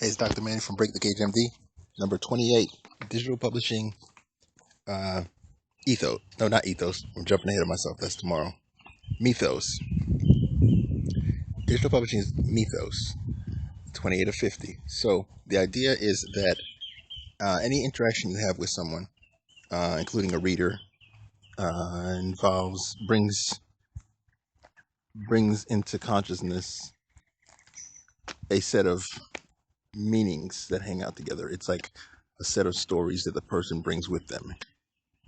Hey, it's Dr. Manny from Break the Cage MD, number 28, digital publishing ethos. No, not ethos. I'm jumping ahead of myself. That's tomorrow. MYTHOS. Digital publishing is MYTHOS, 28 of 50. So the idea is that any interaction you have with someone, including a reader, brings into consciousness a set of meanings that hang out together. It's like a set of stories that the person brings with them.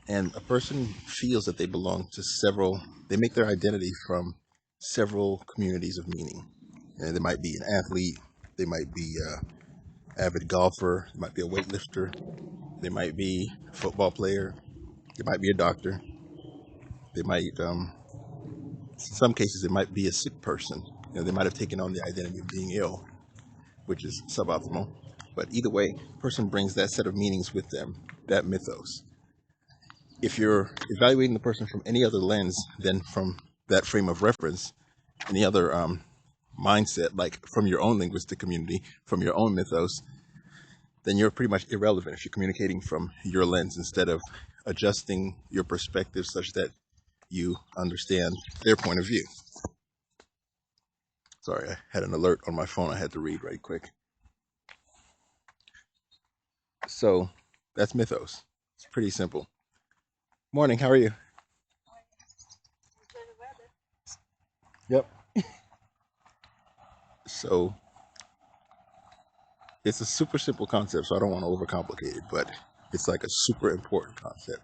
And a person feels that they belong to they make their identity from several communities of meaning. And they might be an athlete, they might be an avid golfer, they might be a weightlifter, they might be a football player, they might be a doctor, they might, in some cases, it might be a sick person. They might have taken on the identity of being ill, which is suboptimal. But either way, a person brings that set of meanings with them, that mythos. If you're evaluating the person from any other lens than from that frame of reference, any other mindset, like from your own linguistic community, from your own mythos, then you're pretty much irrelevant if you're communicating from your lens instead of adjusting your perspective such that you understand their point of view. Sorry, I had an alert on my phone I had to read right quick. So that's mythos. It's pretty simple. Morning, how are you? Yep. So it's a super simple concept, so I don't want to overcomplicate it, but it's like a super important concept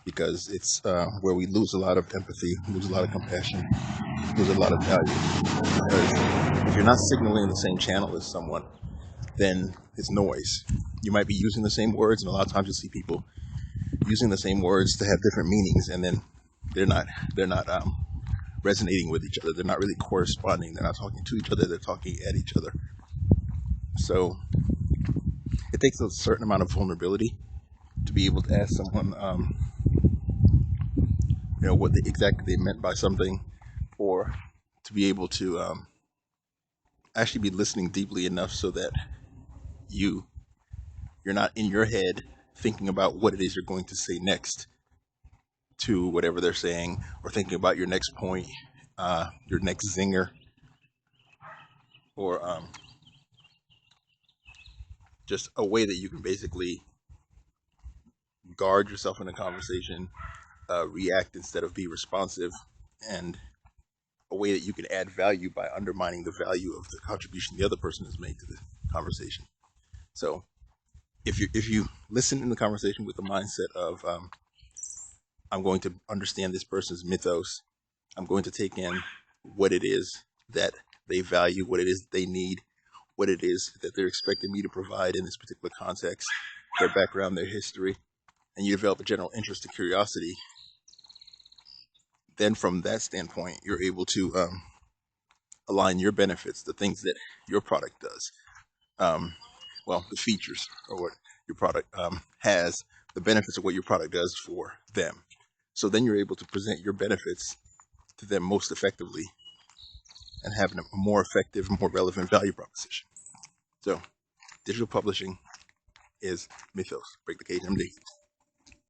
because it's where we lose a lot of empathy, lose a lot of compassion, lose a lot of value. Because if you're not signaling in the same channel as someone, then it's noise. You might be using the same words, and a lot of times you'll see people using the same words to have different meanings, and then they're not resonating with each other. They're not really corresponding. They're not talking to each other. They're talking at each other. So it takes a certain amount of vulnerability to be able to ask someone, what exactly they meant by something, or to be able to actually be listening deeply enough so that you're not in your head thinking about what it is you're going to say next to whatever they're saying, or thinking about your next point, your next zinger, or just a way that you can basically guard yourself in a conversation, react instead of be responsive, and a way that you can add value by undermining the value of the contribution the other person has made to the conversation. So if you listen in the conversation with the mindset of I'm going to understand this person's mythos, I'm going to take in what it is that they value, what it is they need, what it is that they're expecting me to provide in this particular context, their background, their history, and you develop a general interest and curiosity, then from that standpoint, you're able to align your benefits, the things that your product does, the features or what your product has, the benefits of what your product does for them. So then you're able to present your benefits to them most effectively and having a more effective, more relevant value proposition. So digital publishing is MYTHOS. Break the Cage MD.